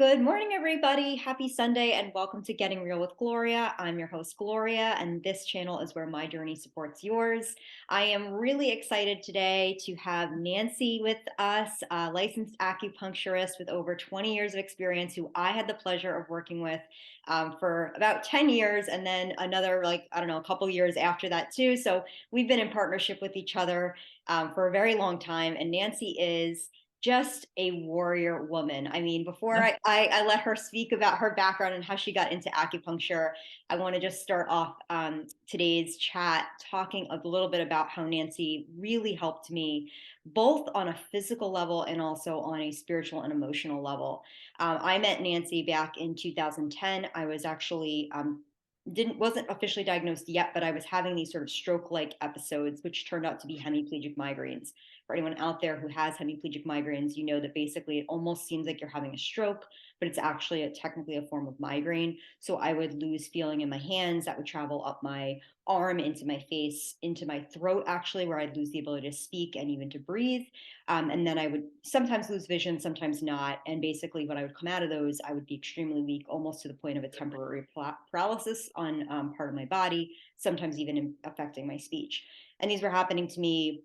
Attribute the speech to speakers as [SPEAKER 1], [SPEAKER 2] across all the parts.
[SPEAKER 1] Good morning, everybody. Happy Sunday and welcome to Getting Real with Gloria. I'm your host, Gloria, and this channel is where my journey supports yours. I am really excited today to have Nancy with us, a licensed acupuncturist with over 20 years of experience, who I had the pleasure of working with for about 10 years, and then another, a couple years after that, too. So we've been in partnership with each other for a very long time, and Nancy is just a warrior woman. I mean, before I let her speak about her background and how she got into acupuncture, I want to just start off today's chat talking a little bit about how Nancy really helped me, both on a physical level and also on a spiritual and emotional level. I met Nancy back in 2010. I was actually didn't wasn't officially diagnosed yet, but I was having these sort of stroke-like episodes, which turned out to be hemiplegic migraines. For anyone out there who has hemiplegic migraines, you know that basically it almost seems like you're having a stroke, but it's actually technically a form of migraine. So I would lose feeling in my hands that would travel up my arm, into my face, into my throat, actually, where I'd lose the ability to speak and even to breathe. And then I would sometimes lose vision, sometimes not. And basically, when I would come out of those, I would be extremely weak, almost to the point of a temporary paralysis on part of my body, sometimes even affecting my speech. And these were happening to me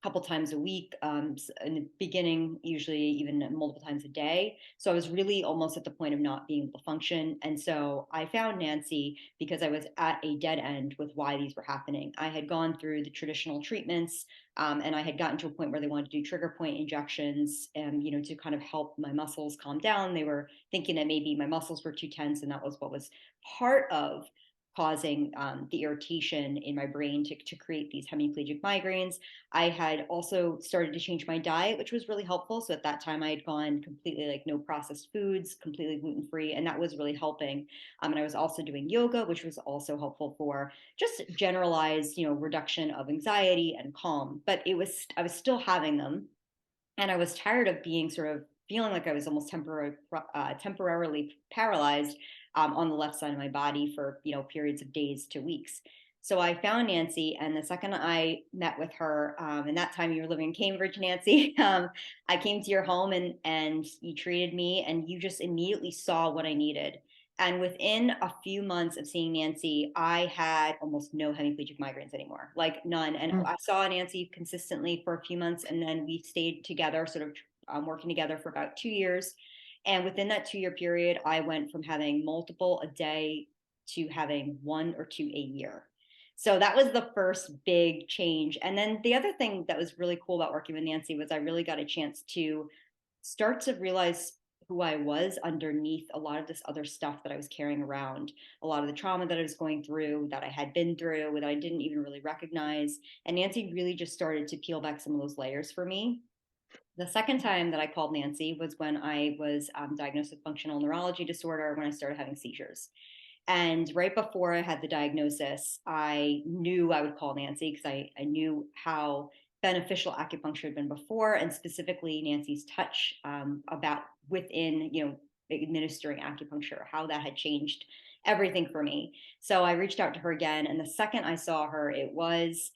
[SPEAKER 1] couple times a week, in the beginning, usually even multiple times a day. So I was really almost at the point of not being able to function. And so I found Nancy because I was at a dead end with why these were happening. I had gone through the traditional treatments, and I had gotten to a point where they wanted to do trigger point injections, to kind of help my muscles calm down. They were thinking that maybe my muscles were too tense, and that was what was part of causing the irritation in my brain to create these hemiplegic migraines. I had also started to change my diet, which was really helpful. So at that time, I had gone completely like no processed foods, completely gluten free, and that was really helping. And I was also doing yoga, which was also helpful for just generalized, reduction of anxiety and calm. But I was still having them, and I was tired of being sort of feeling like I was almost temporarily paralyzed on the left side of my body for periods of days to weeks. So I found Nancy, and the second I met with her, and that time you were living in Cambridge, Nancy, I came to your home and you treated me, and you just immediately saw what I needed. And within a few months of seeing Nancy, I had almost no hemiplegic migraines anymore, like none. And
[SPEAKER 2] Mm.
[SPEAKER 1] I saw Nancy consistently for a few months, and then we stayed together, sort of working together for about 2 years. And within that 2 year period, I went from having multiple a day to having one or two a year. So that was the first big change. And then the other thing that was really cool about working with Nancy was I really got a chance to start to realize who I was underneath a lot of this other stuff that I was carrying around, a lot of the trauma that I was going through, that I had been through, that I didn't even really recognize. And Nancy really just started to peel back some of those layers for me. The second time that I called Nancy was when I was diagnosed with functional neurology disorder, when I started having seizures. And right before I had the diagnosis, I knew I would call Nancy because I knew how beneficial acupuncture had been before, and specifically Nancy's touch about within, administering acupuncture, how that had changed everything for me. So I reached out to her again, and the second I saw her, it was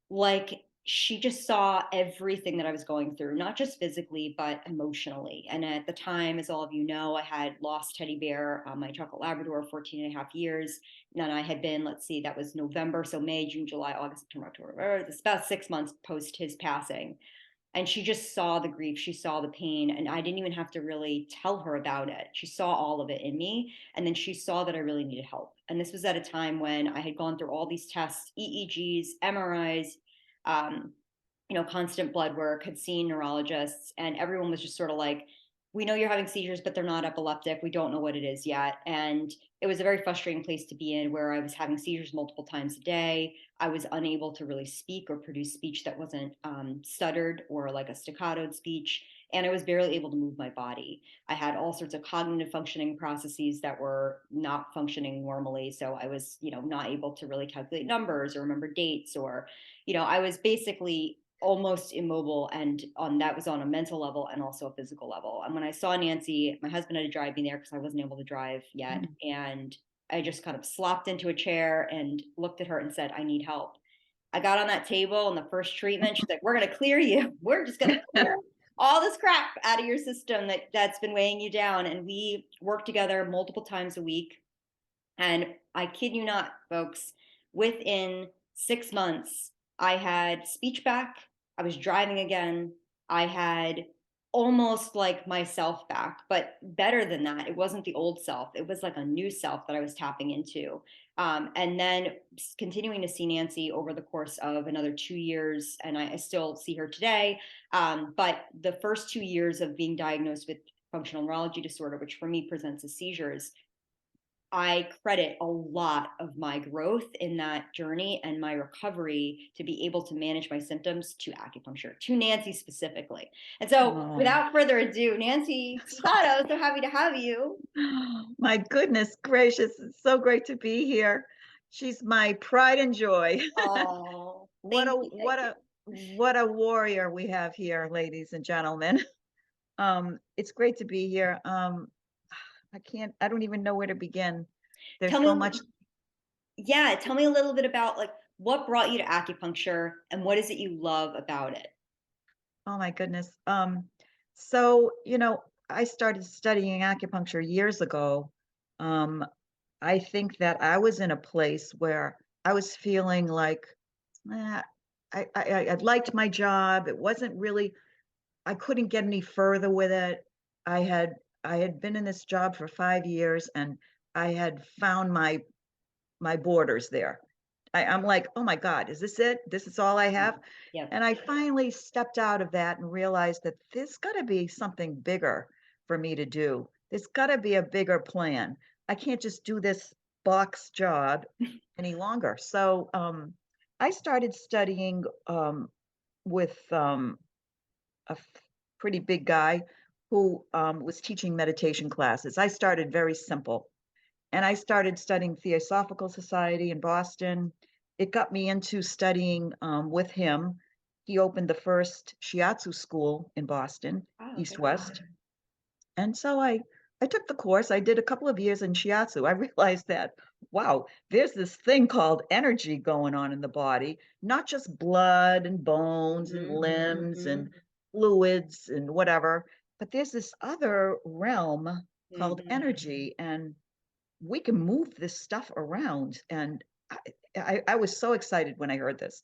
[SPEAKER 1] like she just saw everything that I was going through, not just physically, but emotionally. And at the time, as all of you know, I had lost Teddy Bear, my chocolate Labrador, 14 and a half years. And then I had been, let's see, that was November. So May, June, July, August, September, October, it's about 6 months post his passing. And she just saw the grief, she saw the pain, and I didn't even have to really tell her about it. She saw all of it in me, and then she saw that I really needed help. And this was at a time when I had gone through all these tests, EEGs, MRIs, um, constant blood work, had seen neurologists, and everyone was just sort of like, we know you're having seizures, but they're not epileptic. We don't know what it is yet. And it was a very frustrating place to be in, where I was having seizures multiple times a day. I was unable to really speak or produce speech that wasn't stuttered or like a staccatoed speech. And I was barely able to move my body. I had all sorts of cognitive functioning processes that were not functioning normally. So I was, not able to really calculate numbers or remember dates, or, I was basically almost immobile, and on that was on a mental level and also a physical level. And when I saw Nancy, my husband had to drive me there because I wasn't able to drive yet.
[SPEAKER 2] Mm.
[SPEAKER 1] And I just kind of slopped into a chair and looked at her and said, I need help. I got on that table, and the first treatment, she's like, we're going to clear you. We're just going to clear. all this crap out of your system that's been weighing you down. And we work together multiple times a week. And I kid you not, folks, within 6 months, I had speech back. I was driving again. I had almost like myself back, but better than that. It wasn't the old self. It was like a new self that I was tapping into. And then continuing to see Nancy over the course of another 2 years, and I still see her today. But the first 2 years of being diagnosed with functional neurology disorder, which for me presents as seizures, I credit a lot of my growth in that journey and my recovery to be able to manage my symptoms to acupuncture, to Nancy specifically. And so, without further ado, Nancy Pisado, so happy to have you.
[SPEAKER 2] My goodness gracious, it's so great to be here. She's my pride and joy.
[SPEAKER 1] Oh,
[SPEAKER 2] What
[SPEAKER 1] thank
[SPEAKER 2] a
[SPEAKER 1] you.
[SPEAKER 2] what a what a warrior we have here, ladies and gentlemen. It's great to be here. I don't even know where to begin. There's
[SPEAKER 1] Tell
[SPEAKER 2] so
[SPEAKER 1] me,
[SPEAKER 2] much.
[SPEAKER 1] yeah, tell me a little bit about like what brought you to acupuncture and what is it you love about it?
[SPEAKER 2] Oh my goodness. So, I started studying acupuncture years ago. Um, I think that I was in a place where I was feeling like, eh, I liked my job. It wasn't really, I couldn't get any further with it. I had I had been in this job for 5 years, and I had found my borders there. I'm like, oh my God, is this it? This is all I have?
[SPEAKER 1] Yep.
[SPEAKER 2] And I finally stepped out of that and realized that there's got to be something bigger for me to do. There's got to be a bigger plan. I can't just do this box job any longer. So I started studying with a pretty big guy who was teaching meditation classes. I started very simple, and I started studying Theosophical Society in Boston. It got me into studying with him. He opened the first shiatsu school in Boston,
[SPEAKER 1] Oh,
[SPEAKER 2] East
[SPEAKER 1] good.
[SPEAKER 2] West. And so I took the course. I did a couple of years in shiatsu. I realized that, wow, there's this thing called energy going on in the body, not just blood and bones and
[SPEAKER 1] Mm-hmm.
[SPEAKER 2] limbs
[SPEAKER 1] Mm-hmm.
[SPEAKER 2] and fluids and whatever, but there's this other realm called
[SPEAKER 1] Mm-hmm.
[SPEAKER 2] energy, and we can move this stuff around. And I was so excited when I heard this.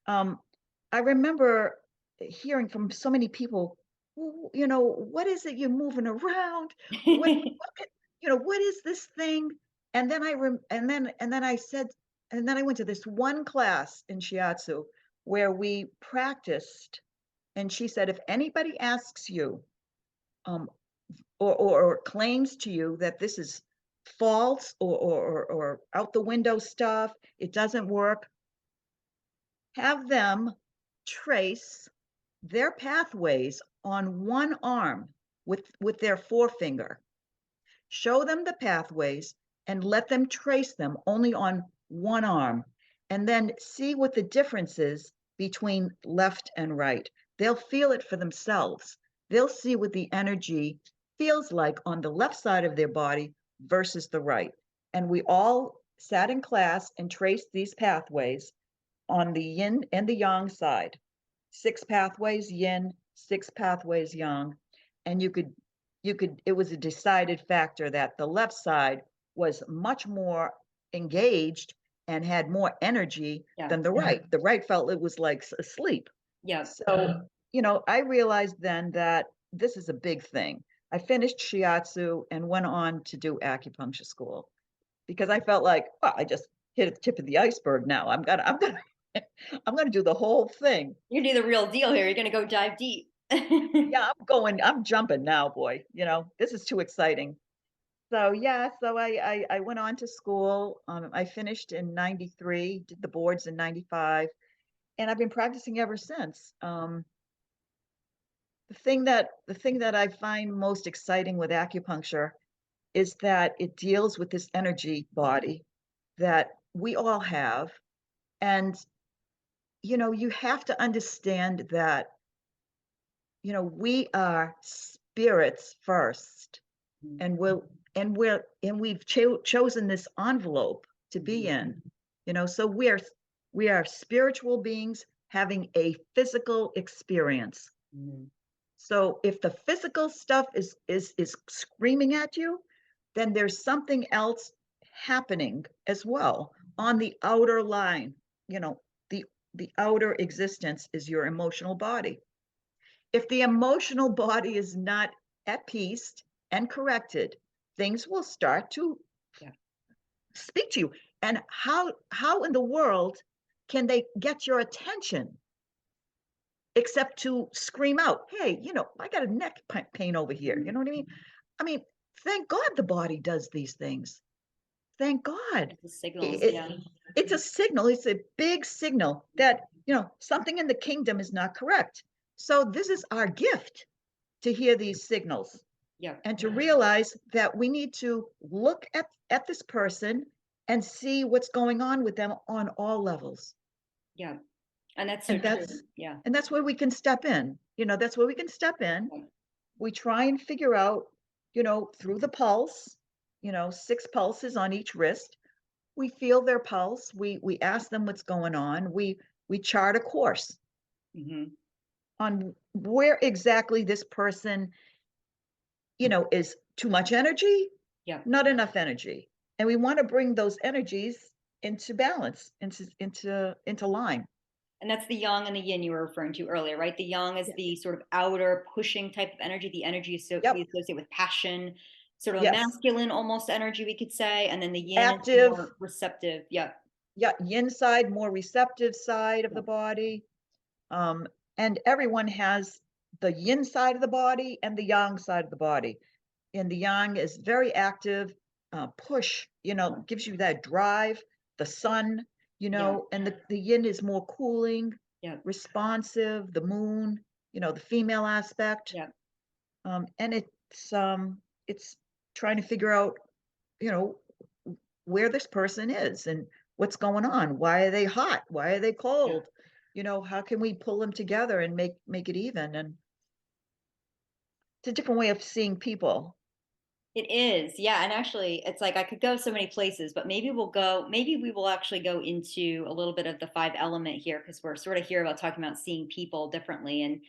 [SPEAKER 2] Um, I remember hearing from so many people, "Well, what is it you're moving around? What is this thing?" And then I went to this one class in shiatsu where we practiced, and she said, if anybody asks you, um, or claims to you that this is false or out the window stuff, it doesn't work, have them trace their pathways on one arm with their forefinger. Show them the pathways and let them trace them only on one arm, and then see what the difference is between left and right. They'll feel it for themselves. They'll see what the energy feels like on the left side of their body versus the right. And we all sat in class and traced these pathways on the yin and the yang side. 6 pathways yin, 6 pathways yang. And it was a decided factor that the left side was much more engaged and had more energy
[SPEAKER 1] Yeah.
[SPEAKER 2] than the right. The right felt it was like asleep.
[SPEAKER 1] Yep.
[SPEAKER 2] So, I realized then that this is a big thing. I finished shiatsu and went on to do acupuncture school because I felt like, well, I just hit the tip of the iceberg now. I'm gonna do the whole thing.
[SPEAKER 1] You do the real deal here. You're gonna go dive deep.
[SPEAKER 2] Yeah, I'm jumping now, boy. This is too exciting. So yeah, so I went on to school. I finished in 93, did the boards in 95, and I've been practicing ever since. The thing that I find most exciting with acupuncture is that it deals with this energy body that we all have. And you have to understand that we are spirits first, and we've chosen this envelope to be in. So we are spiritual beings having a physical experience.
[SPEAKER 1] Mhm.
[SPEAKER 2] So if the physical stuff is screaming at you, then there's something else happening as well on the outer line. You know, the the outer existence is your emotional body. If the emotional body is not at peace and corrected, things will start to
[SPEAKER 1] Yeah.
[SPEAKER 2] speak to you. And how in the world can they get your attention except to scream out, "Hey, I got a neck pain over here." You
[SPEAKER 1] Mhm.
[SPEAKER 2] know what I mean? I mean, thank God the body does these things. Thank God.
[SPEAKER 1] It's the signals.
[SPEAKER 2] It,
[SPEAKER 1] Yeah.
[SPEAKER 2] it's a signal. It's a big signal that, something in the kingdom is not correct. So this is our gift to hear these signals
[SPEAKER 1] Yeah.
[SPEAKER 2] and to realize that we need to look at this person and see what's going on with them on all levels.
[SPEAKER 1] Yeah. And that's so
[SPEAKER 2] And
[SPEAKER 1] true.
[SPEAKER 2] that's
[SPEAKER 1] Yeah.
[SPEAKER 2] and that's where we can step in. That's where we can step in.
[SPEAKER 1] Yeah.
[SPEAKER 2] We try and figure out, through the pulse, 6 pulses on each wrist. We feel their pulse. We ask them what's going on. We chart a course
[SPEAKER 1] Hmm.
[SPEAKER 2] on where exactly this person, is too much energy,
[SPEAKER 1] Yeah.
[SPEAKER 2] not enough energy. And we want to bring those energies into balance, into line.
[SPEAKER 1] And that's the yang and the yin you were referring to earlier, right? The yang is
[SPEAKER 2] Yeah.
[SPEAKER 1] the sort of outer pushing type of energy. The energy is so we
[SPEAKER 2] Yep.
[SPEAKER 1] associate with passion, sort of a
[SPEAKER 2] Yes.
[SPEAKER 1] masculine almost energy, we could say. And then the yin is the
[SPEAKER 2] Active.
[SPEAKER 1] more receptive. Yeah.
[SPEAKER 2] Yeah. Yin side, more receptive side of
[SPEAKER 1] Yeah.
[SPEAKER 2] the body. Um, and everyone has the yin side of the body and the yang side of the body. And the yang is very active, push, gives you that drive, the sun,
[SPEAKER 1] Yeah.
[SPEAKER 2] and the yin is more cooling,
[SPEAKER 1] Yeah.
[SPEAKER 2] responsive, the moon, the female aspect.
[SPEAKER 1] Yeah.
[SPEAKER 2] And it's trying to figure out, you know, where this person is and what's going on. Why are they hot? Why are they
[SPEAKER 1] Yeah.
[SPEAKER 2] cold? How can we pull them together and make it even? And it's a different way of seeing people.
[SPEAKER 1] It is, yeah, and actually, it's like I could go so many places, but maybe we will actually go into a little bit of the 5 element here because we're sort of here about talking about seeing people differently, and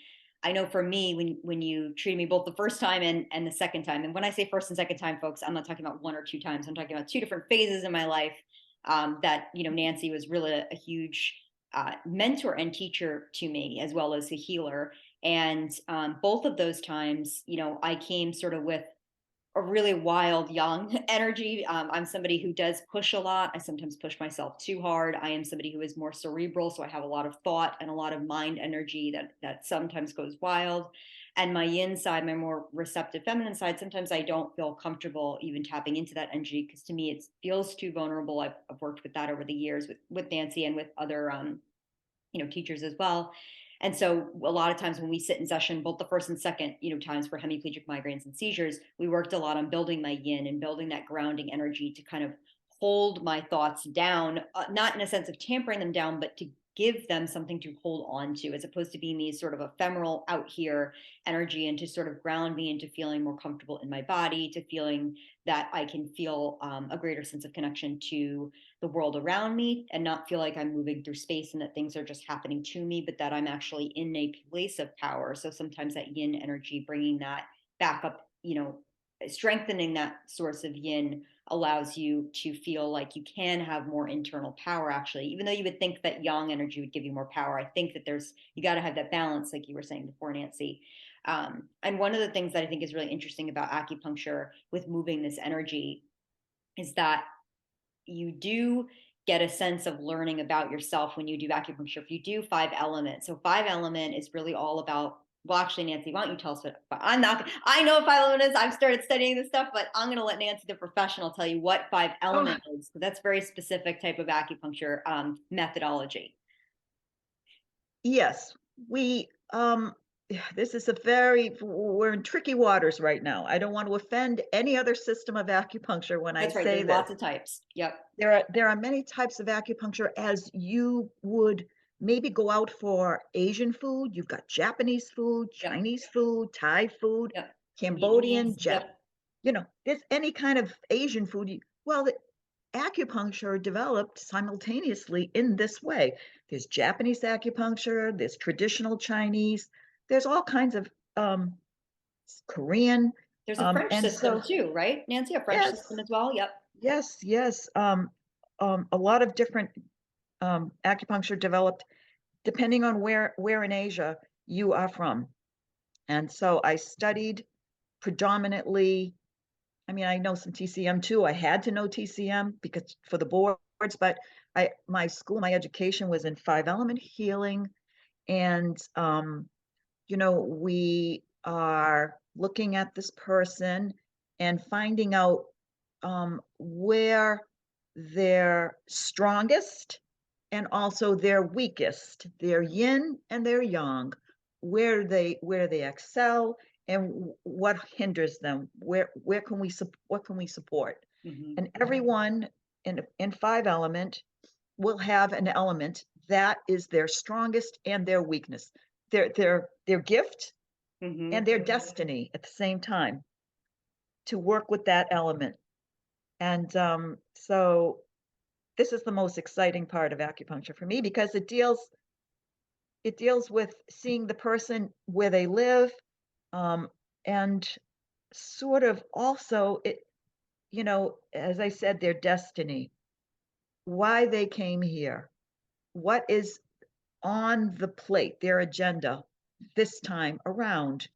[SPEAKER 1] I know for me, when you treated me both the first time and the second time, and when I say first and second time, folks, I'm not talking about 1 or 2 times, I'm talking about 2 different phases in my life, that, Nancy was really a huge, mentor and teacher to me as well as a healer, and, both of those times, I came sort of with a really wild young energy. I'm somebody who does push a lot. I sometimes push myself too hard. I am somebody who is more cerebral, so I have a lot of thought and a lot of mind energy that sometimes goes wild. And my yin side, my more receptive feminine side, sometimes I don't feel comfortable even tapping into that energy because to me it feels too vulnerable. I've worked with that over the years with Nancy and with other teachers as well. And so a lot of times when we sit in session, both the first and second, times for hemiplegic migraines and seizures, we worked a lot on building my yin and building that grounding energy to kind of hold my thoughts down, not in a sense of tampering them down, but to give them something to hold on to, as opposed to being these sort of ephemeral out here energy, and to sort of ground me into feeling more comfortable in my body, to feeling that I can feel a greater sense of connection to the world around me and not feel like I'm moving through space and that things are just happening to me, but that I'm actually in a place of power. So sometimes that yin energy, bringing that back up, strengthening that source of yin allows you to feel like you can have more internal power actually, even though you would think that yang energy would give you more power. I think that you got to have that balance, like you were saying before, Nancy. And one of the things that I think is really interesting about acupuncture with moving this energy is that you do get a sense of learning about yourself when you do acupuncture. If you do 5 elements, so 5 element is really all about. Well, actually, Nancy, why don't you tell us what? I'm not. I know what 5 element is. I've started studying this stuff, but I'm going to let Nancy, the professional, tell you what 5
[SPEAKER 2] Oh,
[SPEAKER 1] element is. That's very specific type of acupuncture methodology.
[SPEAKER 2] yes, this is we're in tricky waters right now. I don't want to offend any other system of acupuncture when I
[SPEAKER 1] That's right.
[SPEAKER 2] say
[SPEAKER 1] There's
[SPEAKER 2] this.
[SPEAKER 1] lots of types. Yep.
[SPEAKER 2] There are many types of acupuncture as you would maybe go out for Asian food. You've got Japanese food,
[SPEAKER 1] Yep.
[SPEAKER 2] Chinese food, Thai food,
[SPEAKER 1] Yep.
[SPEAKER 2] Cambodian,
[SPEAKER 1] Vietnamese. Yep.
[SPEAKER 2] there's any kind of Asian food. Well, the acupuncture developed simultaneously in this way. There's Japanese acupuncture, there's traditional Chinese, there's all kinds of Korean.
[SPEAKER 1] There's a French
[SPEAKER 2] And
[SPEAKER 1] system
[SPEAKER 2] so,
[SPEAKER 1] too, right, Nancy? A French system
[SPEAKER 2] yes,
[SPEAKER 1] as well? Yep.
[SPEAKER 2] yes. A lot of different acupuncture developed depending on where in Asia you are from. And so I studied predominantly, I mean, I know some TCM too. I had to know TCM because for the boards, but my education was in 5 element healing. And, we are looking at this person and finding out where they're strongest and also their weakest, their yin and their yang, where they excel and what hinders them, where can we what can we support.
[SPEAKER 1] Hmm.
[SPEAKER 2] And everyone in 5 element will have an element that is their strongest and their weakness, their gift
[SPEAKER 1] Hmm.
[SPEAKER 2] and their destiny at the same time to work with that element. And so this is the most exciting part of acupuncture for me because it deals with seeing the person where they live, and sort of also as I said, their destiny, why they came here, what is on the plate, their agenda this time around,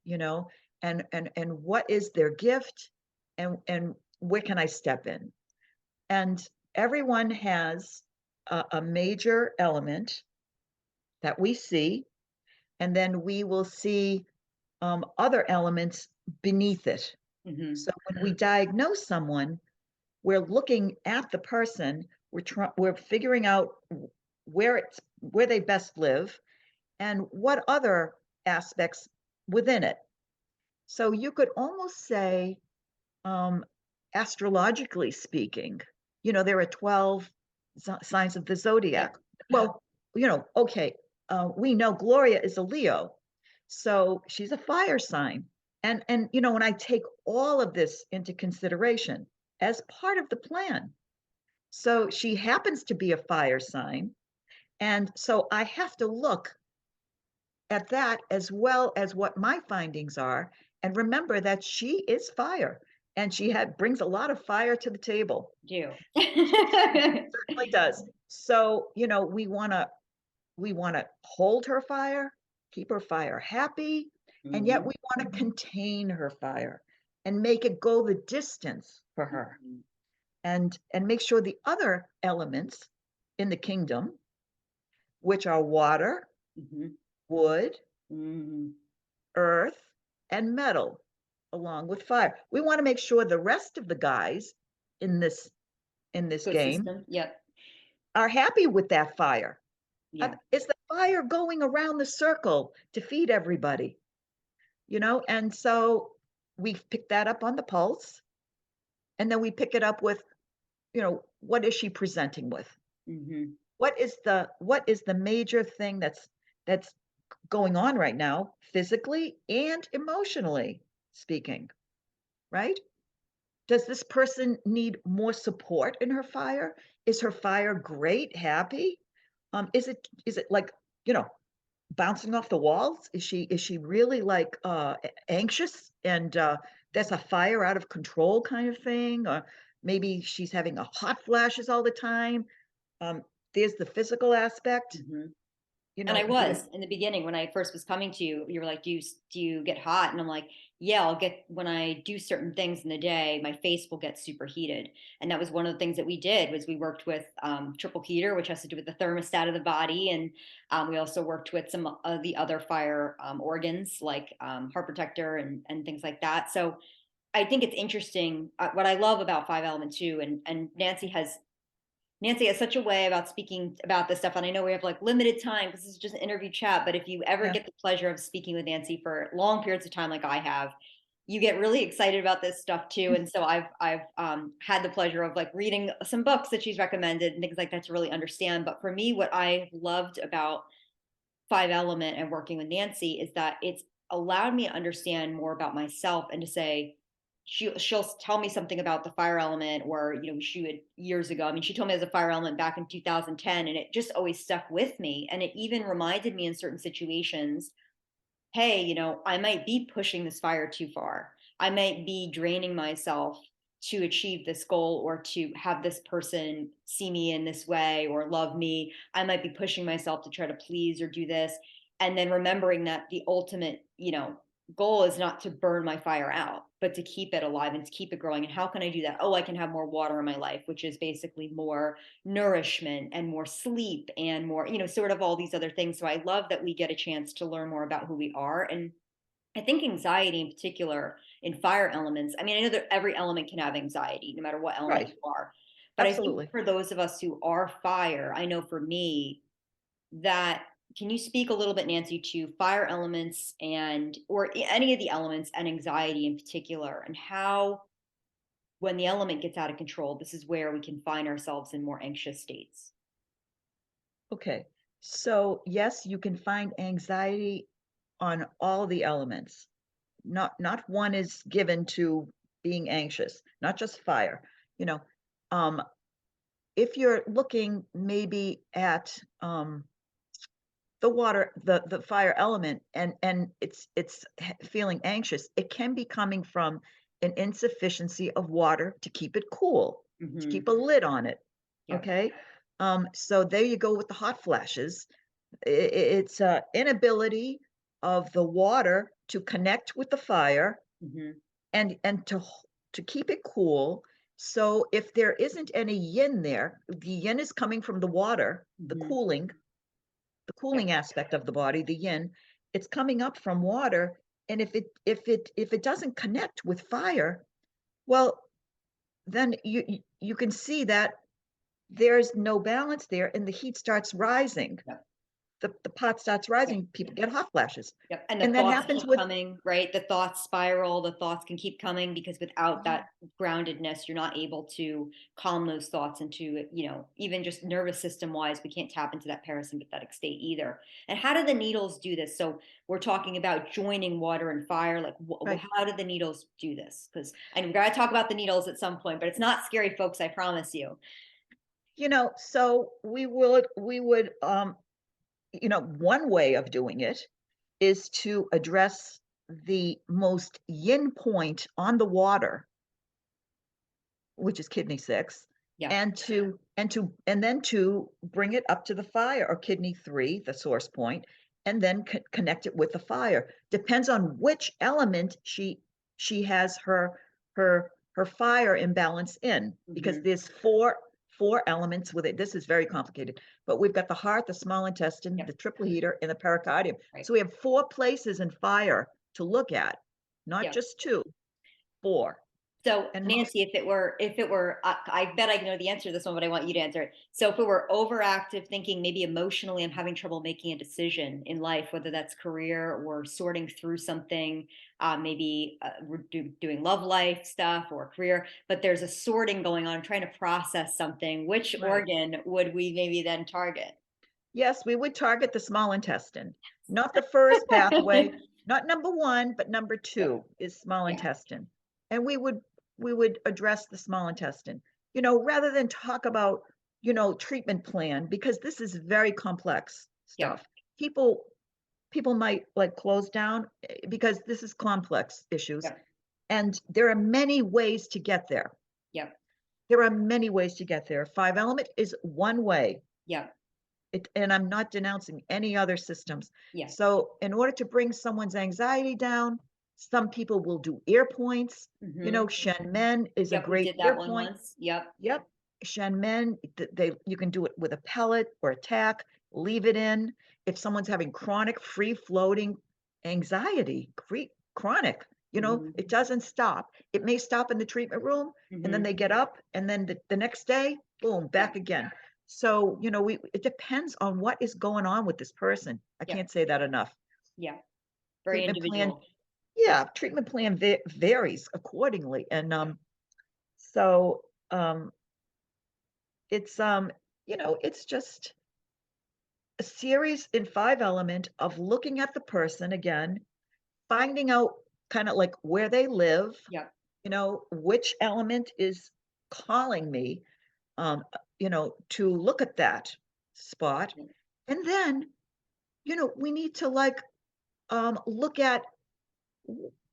[SPEAKER 2] and what is their gift, and where can I step in? And everyone has a major element that we see, and then we will see other elements beneath it.
[SPEAKER 1] Hmm.
[SPEAKER 2] So when we diagnose someone, we're looking at the person, we're figuring out where they best live and what other aspects within it. So you could almost say, um, astrologically speaking, there are 12 signs of the zodiac.
[SPEAKER 1] Yep.
[SPEAKER 2] Well, okay, we know Gloria is a Leo, so she's a fire sign. And when I take all of this into consideration as part of the plan, so she happens to be a fire sign, and so I have to look at that as well as what my findings are, and remember that she is fire and she brings a lot of fire to the table.
[SPEAKER 1] Do.
[SPEAKER 2] Certainly does. So, we want to hold her fire, keep her fire happy, and yet
[SPEAKER 1] Hmm.
[SPEAKER 2] we want to contain her fire and make it go the distance for her,
[SPEAKER 1] Hmm.
[SPEAKER 2] and make sure the other elements in the kingdom, which are water,
[SPEAKER 1] Hmm.
[SPEAKER 2] wood,
[SPEAKER 1] Hmm.
[SPEAKER 2] earth, and metal, along with fire. We want to make sure the rest of the guys in this game
[SPEAKER 1] Ecosystem. Yep.
[SPEAKER 2] are happy with that fire.
[SPEAKER 1] Yeah.
[SPEAKER 2] Is the fire going around the circle to feed everybody? And so we pick that up on the pulse, and then we pick it up with, what is she presenting with?
[SPEAKER 1] Hmm.
[SPEAKER 2] What is the major thing that's going on right now, physically and emotionally speaking, right? Does this person need more support in her fire? Is her fire great, happy? Is it like, you know, bouncing off the walls? Is she really like anxious and that's a fire out of control kind of thing? Or maybe she's having a hot flashes all the time. Um, there's the physical aspect,
[SPEAKER 1] Hmm.
[SPEAKER 2] you
[SPEAKER 1] And I
[SPEAKER 2] know, the
[SPEAKER 1] was in the beginning when I first was coming to you. You were like, "Do you get hot?" And I'm like, "Yeah, I'll get when I do certain things in the day, my face will get super heated." And that was one of the things that we did was we worked with triple heater, which has to do with the thermostat of the body, and we also worked with some of the other fire organs like heart protector and things like that. So I think it's interesting. What I love about Five Element too, and Nancy has such a way about speaking about this stuff. And I know we have like limited time because this is just an interview chat. But if you ever
[SPEAKER 2] yeah,
[SPEAKER 1] get the pleasure of speaking with Nancy for long periods of time, like I have, you get really excited about this stuff too. And so I've had the pleasure of like reading some books that she's recommended and things like that to really understand. But for me, what I loved about Five Element and working with Nancy is that it's allowed me to understand more about myself and to say, she'll tell me something about the fire element, or she would years ago. I mean, she told me as a fire element back in 2010, and it just always stuck with me. And it even reminded me in certain situations, hey, I might be pushing this fire too far. I might be draining myself to achieve this goal or to have this person see me in this way or love me. I might be pushing myself to try to please or do this. And then remembering that the ultimate, goal is not to burn my fire out, but to keep it alive and to keep it growing. And how can I do that? Oh, I can have more water in my life, which is basically more nourishment and more sleep and more, sort of all these other things. So I love that we get a chance to learn more about who we are. And I think anxiety in particular in fire elements, I mean, I know that every element can have anxiety, no matter what element
[SPEAKER 2] Right.
[SPEAKER 1] you are. But I think
[SPEAKER 2] Absolutely.
[SPEAKER 1] for those of us who are fire, I know for me, that can you speak a little bit, Nancy, to fire elements and or any of the elements and anxiety in particular, and how when the element gets out of control, this is where we can find ourselves in more anxious states.
[SPEAKER 2] Okay. So, yes, you can find anxiety on all the elements. Not one is given to being anxious, not just fire. You know, um, if you're looking maybe at the water, the fire element, and it's feeling anxious, it can be coming from an insufficiency of water to keep it cool, to keep
[SPEAKER 1] Hmm.
[SPEAKER 2] a lid on it.
[SPEAKER 1] Yep.
[SPEAKER 2] Okay. So there you go with the hot flashes. It's a inability of the water to connect with the fire
[SPEAKER 1] Hmm.
[SPEAKER 2] and to keep it cool. So if there isn't any yin there, the yin is coming from the water,
[SPEAKER 1] Hmm.
[SPEAKER 2] the
[SPEAKER 1] Yep.
[SPEAKER 2] cooling aspect of the body, the yin, it's coming up from water. And if it doesn't connect with fire, well, then you can see that there's no balance there, and the heat starts rising.
[SPEAKER 1] Yep.
[SPEAKER 2] The pot starts
[SPEAKER 1] Yep.
[SPEAKER 2] rising, people get hot flashes.
[SPEAKER 1] Yep. And the
[SPEAKER 2] And that
[SPEAKER 1] thoughts
[SPEAKER 2] happens
[SPEAKER 1] keep
[SPEAKER 2] with
[SPEAKER 1] coming, right? The thoughts spiral, the thoughts can keep coming because without
[SPEAKER 2] yeah,
[SPEAKER 1] that groundedness, you're not able to calm those thoughts into, even just nervous system wise, we can't tap into that parasympathetic state either. And how do the needles do this? So we're talking about joining water and fire. Like,
[SPEAKER 2] right.
[SPEAKER 1] how do the needles do this? Because I know we got to talk about the needles at some point, but it's not scary, folks. I promise you.
[SPEAKER 2] So one way of doing it is to address the most yin point on the water, which is kidney 6,
[SPEAKER 1] Yeah.
[SPEAKER 2] and then to bring it up to the fire, or kidney 3, the source point, and then connect it with the fire. Depends on which element she has her fire imbalance in, because
[SPEAKER 1] Hmm.
[SPEAKER 2] there's four elements with it. This is very complicated, but we've got the heart, the small intestine,
[SPEAKER 1] Yep.
[SPEAKER 2] the triple heater, and the pericardium.
[SPEAKER 1] Right.
[SPEAKER 2] So we have 4 places in fire to look at, not
[SPEAKER 1] Yep.
[SPEAKER 2] just 2, 4.
[SPEAKER 1] So
[SPEAKER 2] And most
[SPEAKER 1] Nancy, if it were, I bet I know the answer to this one, but I want you to answer it. So if it were overactive thinking, maybe emotionally, I'm having trouble making a decision in life, whether that's career or sorting through something, maybe we're doing love life stuff or career, but there's a sorting going on, trying to process something. Which
[SPEAKER 2] right.
[SPEAKER 1] organ would we maybe then target?
[SPEAKER 2] Yes, we would target the small intestine, not the first pathway, not number 1, but number
[SPEAKER 1] Yep.
[SPEAKER 2] 2 is small
[SPEAKER 1] Yeah.
[SPEAKER 2] intestine. And we would address the small intestine, rather than talk about, treatment plan, because this is very complex
[SPEAKER 1] Yep.
[SPEAKER 2] stuff. People people might like close down, because this is complex issues,
[SPEAKER 1] Yep.
[SPEAKER 2] and there are many ways to get there.
[SPEAKER 1] Yep.
[SPEAKER 2] There are many ways to get there. 5 element is one way.
[SPEAKER 1] Yep.
[SPEAKER 2] And I'm not denouncing any other systems.
[SPEAKER 1] Yeah.
[SPEAKER 2] So, in order to bring someone's anxiety down, some people will do ear points.
[SPEAKER 1] Hmm.
[SPEAKER 2] Shen Men is a
[SPEAKER 1] Yep. We
[SPEAKER 2] great
[SPEAKER 1] did
[SPEAKER 2] ear
[SPEAKER 1] that one
[SPEAKER 2] point.
[SPEAKER 1] once. Yep.
[SPEAKER 2] Yep. Shen Men, you can do it with a pellet or a tack, leave it in. If someone's having chronic free floating anxiety, chronic,
[SPEAKER 1] Hmm.
[SPEAKER 2] it doesn't stop. It may stop in the treatment room, and then
[SPEAKER 1] Hmm.
[SPEAKER 2] they get up, and then the next day, boom,
[SPEAKER 1] Yep.
[SPEAKER 2] back again. So, it depends on what is going on with this person. I
[SPEAKER 1] Yep.
[SPEAKER 2] can't say that enough.
[SPEAKER 1] Yeah. Very
[SPEAKER 2] Treatment plan,
[SPEAKER 1] individual.
[SPEAKER 2] yeah, treatment plan varies accordingly. And
[SPEAKER 1] Yeah.
[SPEAKER 2] so it's it's just a series in 5 element of looking at the person again, finding out kind of like where they live,
[SPEAKER 1] Yeah.
[SPEAKER 2] which element is calling me, to look at that spot.
[SPEAKER 1] Yeah.
[SPEAKER 2] And then, we need to like look at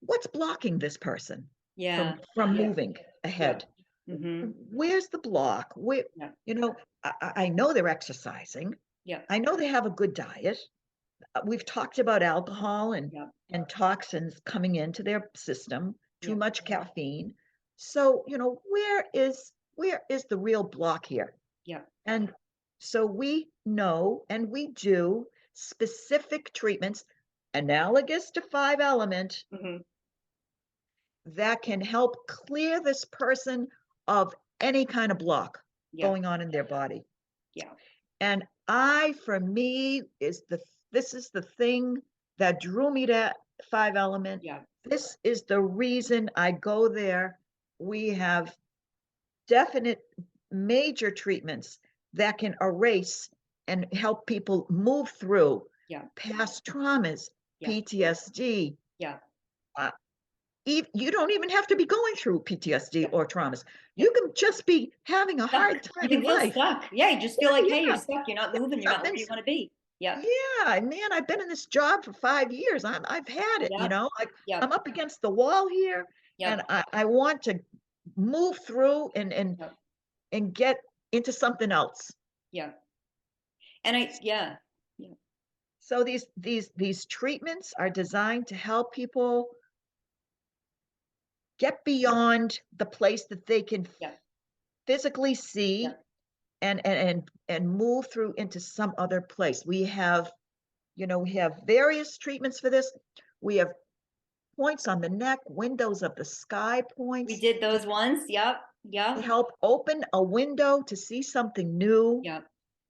[SPEAKER 2] what's blocking this person
[SPEAKER 1] Yeah.
[SPEAKER 2] from
[SPEAKER 1] Yeah.
[SPEAKER 2] moving
[SPEAKER 1] Yeah.
[SPEAKER 2] ahead.
[SPEAKER 1] Mm-hmm.
[SPEAKER 2] Where's the block? Where,
[SPEAKER 1] Yeah.
[SPEAKER 2] you know, I know they're exercising.
[SPEAKER 1] Yeah.
[SPEAKER 2] I know they have a good diet. We've talked about alcohol
[SPEAKER 1] Yeah.
[SPEAKER 2] and toxins coming into their system, too
[SPEAKER 1] Yeah.
[SPEAKER 2] much caffeine. So, where is the real block here?
[SPEAKER 1] Yeah.
[SPEAKER 2] And so we know and we do specific treatments analogous to five element
[SPEAKER 1] Mm-hmm.
[SPEAKER 2] that can help clear this person of any kind of block
[SPEAKER 1] Yeah.
[SPEAKER 2] going on in their body.
[SPEAKER 1] Yeah.
[SPEAKER 2] And for me, this is the thing that drew me to five element.
[SPEAKER 1] Yeah.
[SPEAKER 2] This is the reason I go there. We have definite major treatments that can erase and help people move through
[SPEAKER 1] Yeah.
[SPEAKER 2] past traumas,
[SPEAKER 1] Yeah.
[SPEAKER 2] PTSD.
[SPEAKER 1] Yeah.
[SPEAKER 2] Uh, you don't even have to be going through PTSD
[SPEAKER 1] Yeah.
[SPEAKER 2] or traumas.
[SPEAKER 1] Yeah.
[SPEAKER 2] You can just be having a
[SPEAKER 1] Stuck.
[SPEAKER 2] hard
[SPEAKER 1] You
[SPEAKER 2] time
[SPEAKER 1] can
[SPEAKER 2] in
[SPEAKER 1] feel
[SPEAKER 2] life.
[SPEAKER 1] stuck. Yeah. You just feel like,
[SPEAKER 2] Yeah,
[SPEAKER 1] hey, you're
[SPEAKER 2] yeah.
[SPEAKER 1] stuck. You're not moving. You're
[SPEAKER 2] I've
[SPEAKER 1] not
[SPEAKER 2] been
[SPEAKER 1] where you want to be. Yeah.
[SPEAKER 2] Yeah, man, I've been in this job for 5 years. I've had it,
[SPEAKER 1] Yep.
[SPEAKER 2] like, I'm
[SPEAKER 1] Yep.
[SPEAKER 2] up against the wall here, and
[SPEAKER 1] Yep.
[SPEAKER 2] I want to move through
[SPEAKER 1] Yep.
[SPEAKER 2] and get into something else.
[SPEAKER 1] Yep. And yeah. Yeah.
[SPEAKER 2] So these treatments are designed to help people get beyond the place that they can
[SPEAKER 1] Yep.
[SPEAKER 2] physically see
[SPEAKER 1] Yep.
[SPEAKER 2] and move through into some other place. We have various treatments for this. We have points on the neck, windows of the sky
[SPEAKER 1] We
[SPEAKER 2] points
[SPEAKER 1] did
[SPEAKER 2] to,
[SPEAKER 1] those once. Yep.
[SPEAKER 2] to
[SPEAKER 1] Yep.
[SPEAKER 2] help open a window to see something new.
[SPEAKER 1] Yep.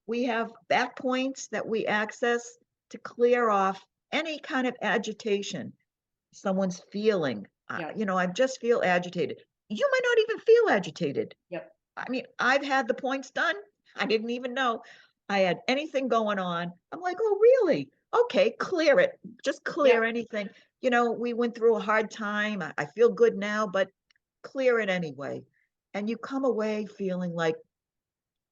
[SPEAKER 2] We have back points that we access to clear off any kind of agitation someone's feeling.
[SPEAKER 1] Yep.
[SPEAKER 2] I just feel agitated. You might not even feel agitated.
[SPEAKER 1] Yep.
[SPEAKER 2] I mean, I've had the points done. I didn't even know I had anything going on. I'm like, oh, really? Okay, clear it. Just
[SPEAKER 1] Yep.
[SPEAKER 2] clear anything. We went through a hard time. I feel good now, but clear it anyway. And you come away feeling like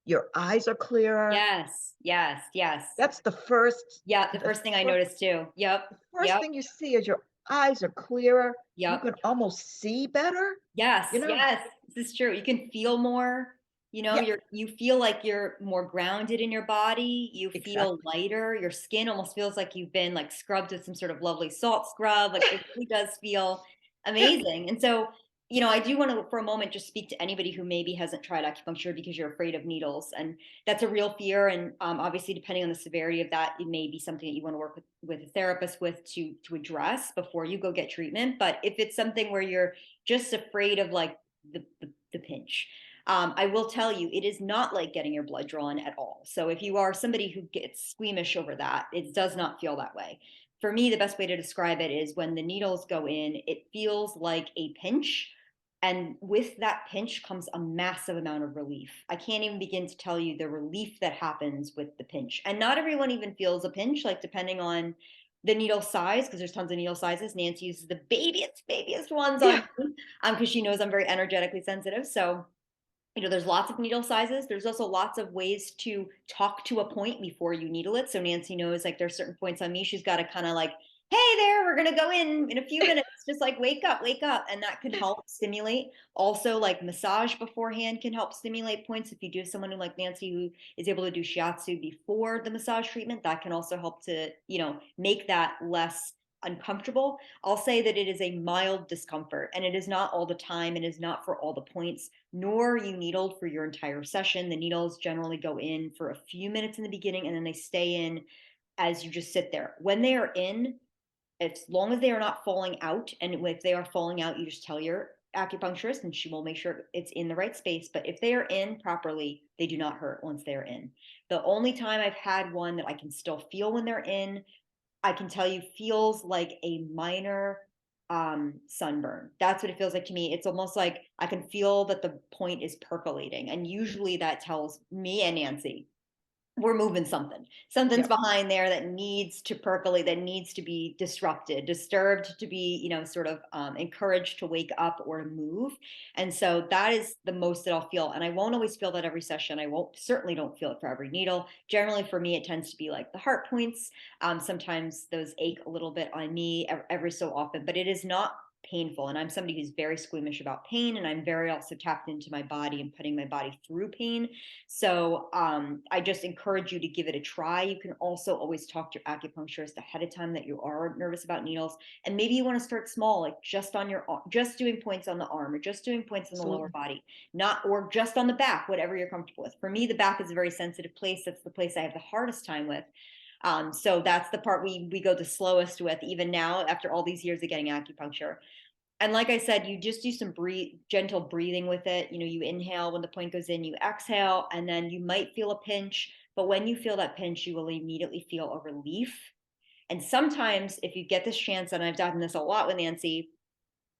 [SPEAKER 2] your eyes are clearer.
[SPEAKER 1] Yes. Yes. Yes.
[SPEAKER 2] That's the first,
[SPEAKER 1] Yeah. The
[SPEAKER 2] the
[SPEAKER 1] first thing I
[SPEAKER 2] fir-
[SPEAKER 1] noticed too. Yep.
[SPEAKER 2] the first
[SPEAKER 1] Yep.
[SPEAKER 2] thing you see is your eyes are clearer. You
[SPEAKER 1] Yep.
[SPEAKER 2] can almost see better.
[SPEAKER 1] Yes,
[SPEAKER 2] You know,
[SPEAKER 1] yes, this is true. You can feel more,
[SPEAKER 2] yeah,
[SPEAKER 1] you feel like you're more grounded in your body. You feel
[SPEAKER 2] exactly.
[SPEAKER 1] lighter. Your skin almost feels like you've been like scrubbed with some sort of lovely salt scrub. Like it really does feel
[SPEAKER 2] Yeah,
[SPEAKER 1] amazing. And so, I do want to for a moment just speak to anybody who maybe hasn't tried acupuncture because you're afraid of needles. And that's a real fear. And obviously, depending on the severity of that, it may be something that you want to work with a therapist with to address before you go get treatment. But if it's something where you're just afraid of like the pinch. I will tell you, it is not like getting your blood drawn at all. So if you are somebody who gets squeamish over that, it does not feel that way. For me, the best way to describe it is when the needles go in, it feels like a pinch. And with that pinch comes a massive amount of relief. I can't even begin to tell you the relief that happens with the pinch. And not everyone even feels a pinch, like depending on the needle size, because there's tons of needle sizes. Nancy uses the babiest ones on
[SPEAKER 2] yeah,
[SPEAKER 1] me, because she knows I'm very energetically sensitive. So, there's lots of needle sizes. There's also lots of ways to talk to a point before you needle it. So Nancy knows like there's certain points on me. She's got to kind of like, hey there, we're gonna go in a few minutes. Just like wake up, and that can help stimulate. Also, like massage beforehand can help stimulate points. If you do have someone who like Nancy who is able to do shiatsu before the massage treatment, that can also help to make that less uncomfortable. I'll say that it is a mild discomfort, and it is not all the time. It is not for all the points, nor are you needled for your entire session. The needles generally go in for a few minutes in the beginning, and then they stay in as you just sit there. When they are in, as long as they are not falling out, and if they are falling out, you just tell your acupuncturist and she will make sure it's in the right space. But if they are in properly, they do not hurt once they're in. The only time I've had one that I can still feel when they're in, I can tell you feels like a minor sunburn. That's what it feels like to me. It's almost like I can feel that the point is percolating. And usually that tells me and Nancy we're moving something. Something's
[SPEAKER 2] Yeah,
[SPEAKER 1] behind there that needs to percolate, that needs to be disrupted, disturbed, to be, sort of encouraged to wake up or move. And so that is the most that I'll feel. And I won't always feel that every session. I won't, certainly don't feel it for every needle. Generally, for me, it tends to be like the heart points. Sometimes those ache a little bit on me every so often, but it is not painful. And I'm somebody who's very squeamish about pain. And I'm very also tapped into my body and putting my body through pain. So I just encourage you to give it a try. You can also always talk to your acupuncturist ahead of time that you are nervous about needles, and maybe you want to start small, like just on your just doing points on the arm, or just doing points on the lower
[SPEAKER 2] absolutely.
[SPEAKER 1] body, not or just on the back, whatever you're comfortable with. For me, the back is a very sensitive place. That's the place I have the hardest time with. So that's the part we go the slowest with, even now after all these years of getting acupuncture. And like I said, you just do some gentle breathing with it. You inhale when the point goes in, you exhale, and then you might feel a pinch. But when you feel that pinch, you will immediately feel a relief. And sometimes, if you get this chance, and I've done this a lot with Nancy,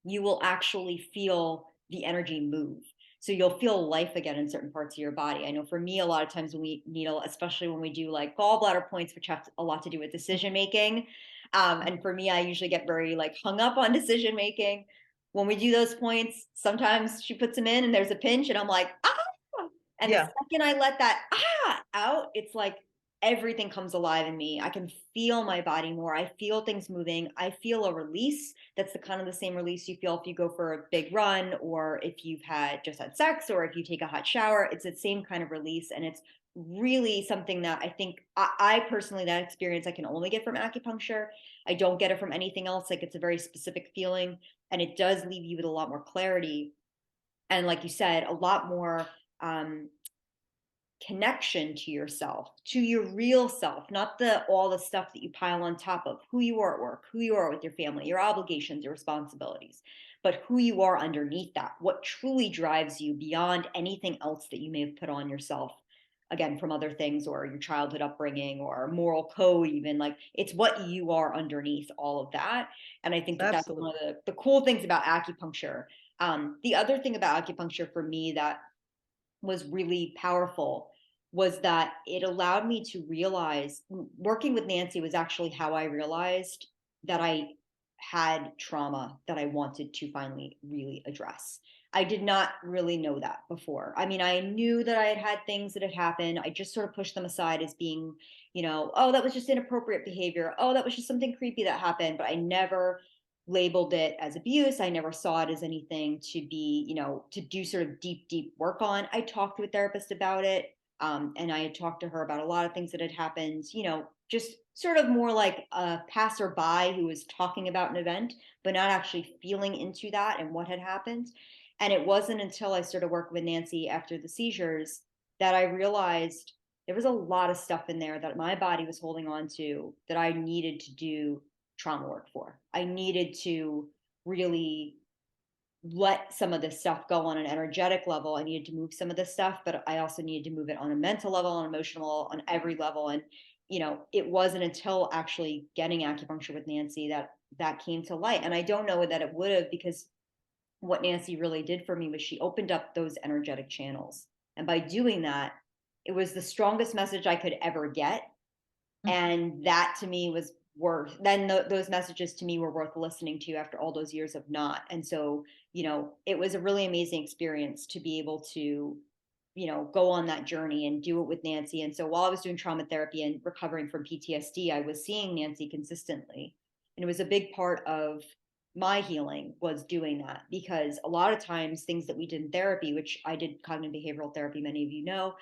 [SPEAKER 1] you will actually feel the energy move. So you'll feel life again in certain parts of your body. I know for me, a lot of times when we needle, especially when we do like gallbladder points, which have a lot to do with decision making. And for me, I usually get very like hung up on decision making. When we do those points, sometimes she puts them in and there's a pinch, and I'm like, ah, and the
[SPEAKER 2] Yeah,
[SPEAKER 1] second I let that out, it's like everything comes alive in me. I can feel my body more. I feel things moving. I feel a release. That's the kind of the same release you feel if you go for a big run, or if you've just had sex, or if you take a hot shower. It's the same kind of release. And it's really something that I think I personally, that experience I can only get from acupuncture. I don't get it from anything else. Like, it's a very specific feeling, and it does leave you with a lot more clarity. And like you said, a lot more um, connection to yourself, to your real self, not the all the stuff that you pile on top of who you are at work, who you are with your family, your obligations, your responsibilities, but who you are underneath that, what truly drives you beyond anything else that you may have put on yourself, again, from other things, or your childhood upbringing, or moral code. Even, like, it's what you are underneath all of that. And I think that that's one
[SPEAKER 2] absolutely.
[SPEAKER 1] of the cool things about acupuncture. The other thing about acupuncture for me that was really powerful was that it allowed me to realize, working with Nancy was actually how I realized that I had trauma that I wanted to finally really address. I did not really know that before. I mean, I knew that I had had things that had happened. I just sort of pushed them aside as being, oh, that was just inappropriate behavior. Oh, that was just something creepy that happened. But I never labeled it as abuse. I never saw it as anything to be, to do sort of deep, deep work on. I talked to a therapist about it. And I had talked to her about a lot of things that had happened, just sort of more like a passerby who was talking about an event, but not actually feeling into that and what had happened. And it wasn't until I started working with Nancy after the seizures that I realized there was a lot of stuff in there that my body was holding on to that I needed to do trauma work for. I needed to really let some of this stuff go on an energetic level. I needed to move some of this stuff, but I also needed to move it on a mental level, on emotional, on every level. And it wasn't until actually getting acupuncture with Nancy that that came to light. And I don't know that it would have, because what Nancy really did for me was she opened up those energetic channels. And by doing that, it was the strongest message I could ever get.
[SPEAKER 2] Mm,
[SPEAKER 1] And that to me was worth, those messages to me were worth listening to after all those years of not. And so, it was a really amazing experience to be able to, go on that journey and do it with Nancy. And so while I was doing trauma therapy and recovering from PTSD, I was seeing Nancy consistently. And it was a big part of my healing, was doing that, because a lot of times things that we did in therapy, which I did cognitive behavioral therapy, many of you know,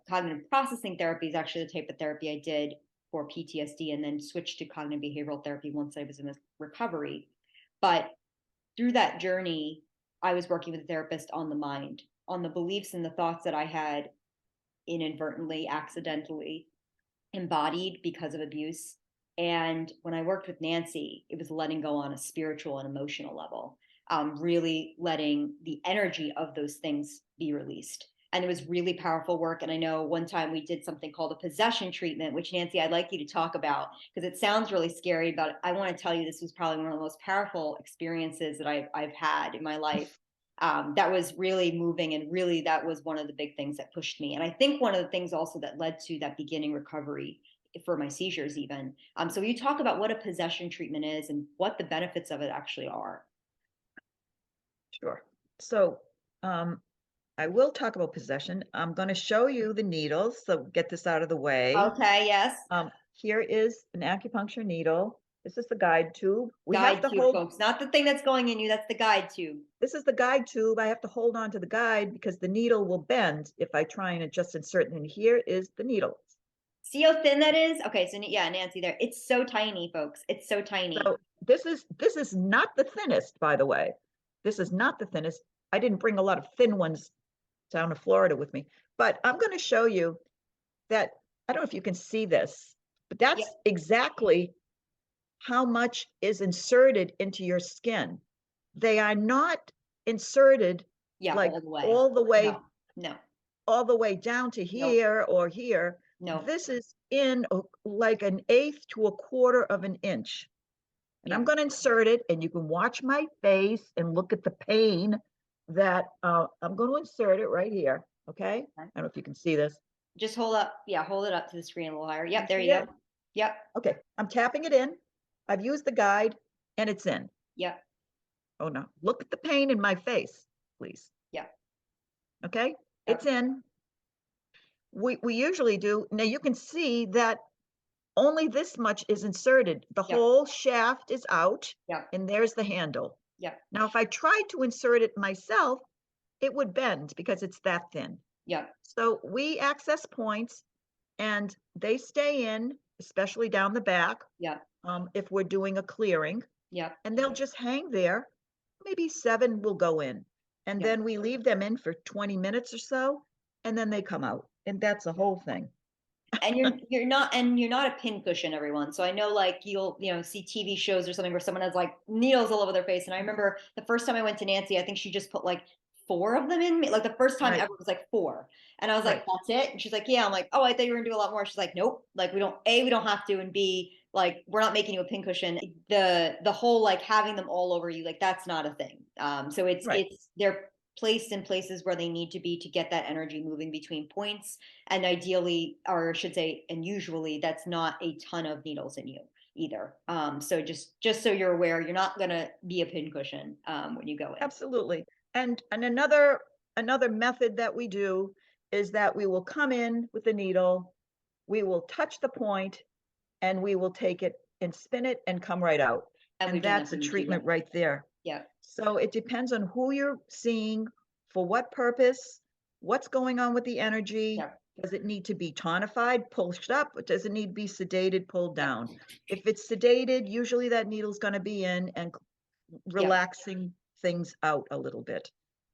[SPEAKER 1] cognitive processing therapy is actually the type of therapy I did for PTSD, and then switched to cognitive behavioral therapy once I was in recovery. But through that journey, I was working with a therapist on the mind, on the beliefs and the thoughts that I had inadvertently, accidentally embodied because of abuse. And when I worked with Nancy, it was letting go on a spiritual and emotional level, really letting the energy of those things be released. And it was really powerful work. And I know one time we did something called a possession treatment, which, Nancy, I'd like you to talk about, because it sounds really scary, but I want to tell you this was probably one of the most powerful experiences that I've had in my life. that was really moving, and really that was one of the big things that pushed me. And I think one of the things also that led to that beginning recovery for my seizures even. So you talk about what a possession treatment is and what the benefits of it actually are.
[SPEAKER 2] Sure. So, I will talk about possession. I'm going to show you the needles. So get this out of the way.
[SPEAKER 1] Okay, yes.
[SPEAKER 2] Here is an acupuncture needle. This is the guide tube. We have
[SPEAKER 1] Guide
[SPEAKER 2] to
[SPEAKER 1] tube,
[SPEAKER 2] hold,
[SPEAKER 1] folks, not the thing that's going in you, that's the guide tube.
[SPEAKER 2] this is the guide tube. I have to hold on to the guide because the needle will bend if I try and just insert it in. Here is the needle.
[SPEAKER 1] See how thin that is? Okay, so yeah, Nancy there. It's so tiny, folks. It's so tiny.
[SPEAKER 2] So this is not the thinnest, by the way. This is not the thinnest. I didn't bring a lot of thin ones down to Florida with me, but I'm going to show you that. I don't know if you can see this, but
[SPEAKER 1] Yeah,
[SPEAKER 2] that's exactly how much is inserted into your skin. They are not inserted
[SPEAKER 1] yeah,
[SPEAKER 2] like
[SPEAKER 1] all the way.
[SPEAKER 2] all the way
[SPEAKER 1] No, no,
[SPEAKER 2] all the way down to
[SPEAKER 1] no,
[SPEAKER 2] here or here.
[SPEAKER 1] no.
[SPEAKER 2] This is in like an eighth to a quarter of an inch. And
[SPEAKER 1] Yeah.
[SPEAKER 2] I'm going to insert it, and you can watch my face and look at the pain that I'm going to insert it right here. Okay. I don't know if you can see this.
[SPEAKER 1] Just hold up. Yeah, hold it up to the screen a little higher.
[SPEAKER 2] You
[SPEAKER 1] Yep, there
[SPEAKER 2] see
[SPEAKER 1] you
[SPEAKER 2] it?
[SPEAKER 1] go. Yep,
[SPEAKER 2] Okay. I'm tapping it in. I've used the guide and it's in.
[SPEAKER 1] yep,
[SPEAKER 2] Oh no. Look at the pain in my face, please.
[SPEAKER 1] yep,
[SPEAKER 2] Okay. It's
[SPEAKER 1] yep,
[SPEAKER 2] in. We usually do. Now you can see that only this much is inserted. The
[SPEAKER 1] yep,
[SPEAKER 2] whole shaft is out,
[SPEAKER 1] yep,
[SPEAKER 2] and there's the handle.
[SPEAKER 1] yep,
[SPEAKER 2] Now, if I tried to insert it myself, it would bend because it's that thin.
[SPEAKER 1] yep,
[SPEAKER 2] So we access points and they stay in, especially down the back,
[SPEAKER 1] yep,
[SPEAKER 2] if we're doing a clearing,
[SPEAKER 1] yep,
[SPEAKER 2] and they'll just hang there. Maybe 7 will go in. And
[SPEAKER 1] yep.
[SPEAKER 2] then we leave them in for 20 minutes or so, and then they come out. And that's the whole thing.
[SPEAKER 1] And you're not a pincushion, everyone. So I know like you'll see TV shows or something where someone has like needles all over their face. And I remember the first time I went to Nancy, I think she just put like 4 of them in me. Like the first time
[SPEAKER 2] Right,
[SPEAKER 1] ever was like 4. And I was like,
[SPEAKER 2] right,
[SPEAKER 1] that's it. And she's like, yeah. I'm like, oh, I thought you were gonna do a lot more. She's like, nope. Like we don't have to, and B, like we're not making you a pincushion. The whole like having them all over you, like that's not a thing. So
[SPEAKER 2] right.
[SPEAKER 1] it's they're placed in places where they need to be to get that energy moving between points, and ideally, or I should say, and usually, that's not a ton of needles in you either. So just so you're aware, you're not gonna be a pincushion when you go in.
[SPEAKER 2] Absolutely. And another method that we do is that we will come in with the needle, we will touch the point, and we will take it and spin it and come right out.
[SPEAKER 1] And
[SPEAKER 2] And
[SPEAKER 1] we've done that
[SPEAKER 2] that's
[SPEAKER 1] for
[SPEAKER 2] a
[SPEAKER 1] you too. Yeah,
[SPEAKER 2] treatment right there.
[SPEAKER 1] yeah,
[SPEAKER 2] So it depends on who you're seeing, for what purpose, what's going on with the energy.
[SPEAKER 1] yeah,
[SPEAKER 2] Does it need to be tonified, pushed up? Or does it need to be sedated, pulled
[SPEAKER 1] yeah,
[SPEAKER 2] down? If it's sedated, usually that needle's going to be in and
[SPEAKER 1] yeah.
[SPEAKER 2] relaxing things out a little bit.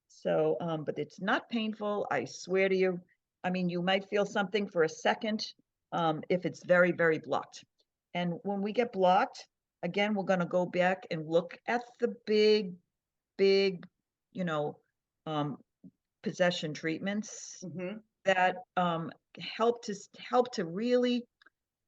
[SPEAKER 2] So, but it's not painful. I swear to you. I mean, you might feel something for a second, if it's very, very blocked. And when we get blocked, again, we're going to go back and look at the big, you know, um, possession treatments
[SPEAKER 1] Hmm.
[SPEAKER 2] that help to really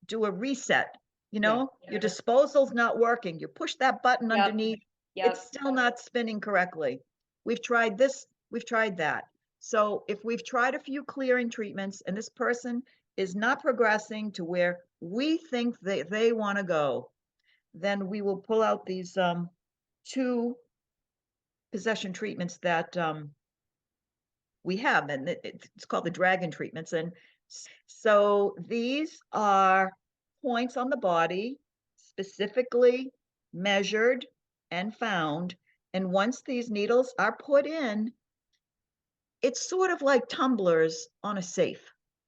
[SPEAKER 2] do a reset.
[SPEAKER 1] Yeah,
[SPEAKER 2] Your disposal's not working. You push that button
[SPEAKER 1] yep,
[SPEAKER 2] underneath, it's
[SPEAKER 1] yep,
[SPEAKER 2] still not spinning correctly. We've tried this, we've tried that. So if we've tried a few clearing treatments and this person is not progressing to where we think they want to go, then we will pull out these 2 possession treatments that we have, and it's called the dragon treatments. And so these are points on the body, specifically measured and found. And once these needles are put in, it's sort of like tumblers on a safe.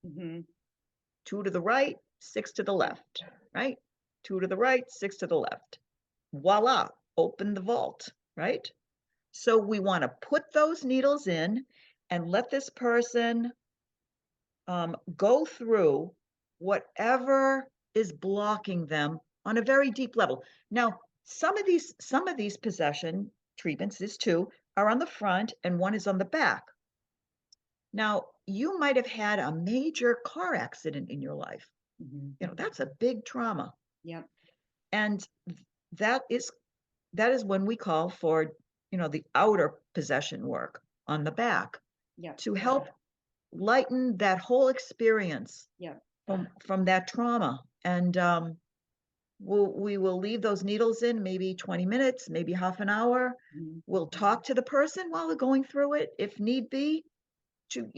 [SPEAKER 1] hmm
[SPEAKER 2] 2 to the right, 6 to the left, right? 2 to the right, 6 to the left. Voila, open the vault, right? So we want to put those needles in and let this person go through whatever is blocking them on a very deep level. Now, some of these possession treatments, this two, are on the front and one is on the back. Now, you might have had a major car accident in your life.
[SPEAKER 1] hmm
[SPEAKER 2] That's a big trauma.
[SPEAKER 1] yep,
[SPEAKER 2] And that is that is when we call for, the outer possession work on the back
[SPEAKER 1] Yep.
[SPEAKER 2] to help lighten that whole experience
[SPEAKER 1] Yep.
[SPEAKER 2] from that trauma. And we will leave those needles in maybe 20 minutes, maybe half an hour.
[SPEAKER 1] Mhm.
[SPEAKER 2] We'll talk to the person while they're going through it, if need be, to,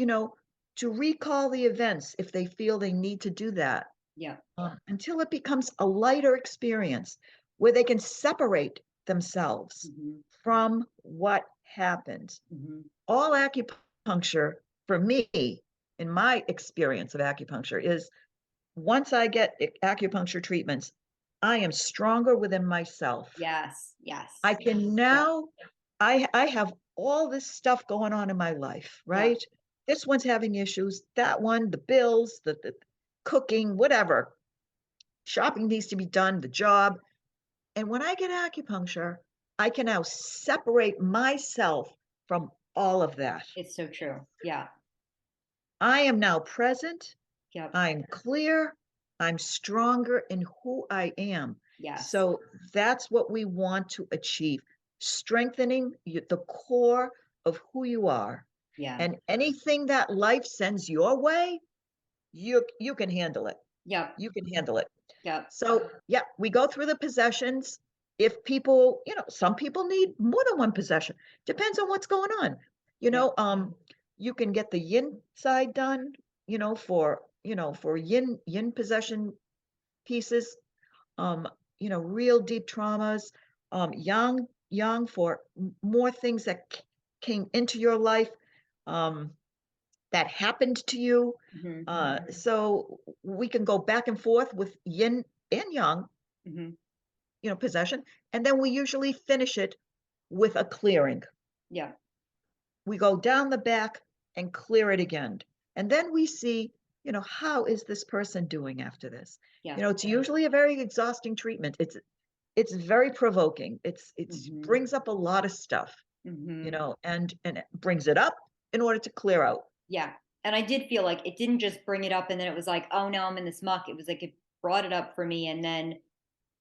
[SPEAKER 2] to recall the events if they feel they need to do that,
[SPEAKER 1] Yep.
[SPEAKER 2] until it becomes a lighter experience where they can separate themselves
[SPEAKER 1] Mhm.
[SPEAKER 2] from what happened.
[SPEAKER 1] Mhm.
[SPEAKER 2] All acupuncture, for me, in my experience of acupuncture, is once I get acupuncture treatments, I am stronger within myself.
[SPEAKER 1] Yes. Yes.
[SPEAKER 2] I can
[SPEAKER 1] Yep.
[SPEAKER 2] now, I have all this stuff going on in my life,
[SPEAKER 1] Yep.
[SPEAKER 2] right? This one's having issues, that one, the bills, the cooking, whatever. Shopping needs to be done, the job. And when I get acupuncture, I can now separate myself from all of that.
[SPEAKER 1] It's so true. Yeah.
[SPEAKER 2] I am now present.
[SPEAKER 1] Yep.
[SPEAKER 2] I'm clear. I'm stronger in who I am.
[SPEAKER 1] Yes.
[SPEAKER 2] So that's what we want to achieve, strengthening the core of who you are.
[SPEAKER 1] Yeah.
[SPEAKER 2] And anything that life sends your way, you can handle it.
[SPEAKER 1] Yep.
[SPEAKER 2] You can handle it.
[SPEAKER 1] Yep.
[SPEAKER 2] So, yeah, we go through the possessions. If people, some people need more than one possession. Depends on what's going on. You
[SPEAKER 1] Yep.
[SPEAKER 2] know, um, you can get the yin side done, for yin possession pieces, um, real deep traumas, yang for more things that came into your life, um, that happened to you.
[SPEAKER 1] Mhm.
[SPEAKER 2] So we can go back and forth with yin and yang,
[SPEAKER 1] Mhm.
[SPEAKER 2] possession, and then we usually finish it with a clearing.
[SPEAKER 1] Yep.
[SPEAKER 2] We go down the back and clear it again. And then we see, how is this person doing after this?
[SPEAKER 1] Yeah.
[SPEAKER 2] It's usually a very exhausting treatment. It's very provoking. It's
[SPEAKER 1] Mhm.
[SPEAKER 2] brings up a lot of stuff,
[SPEAKER 1] Mhm.
[SPEAKER 2] and it brings it up in order to clear out.
[SPEAKER 1] Yeah. And I did feel like it didn't just bring it up and then it was like, oh, now I'm in this muck. It was like it brought it up for me. And then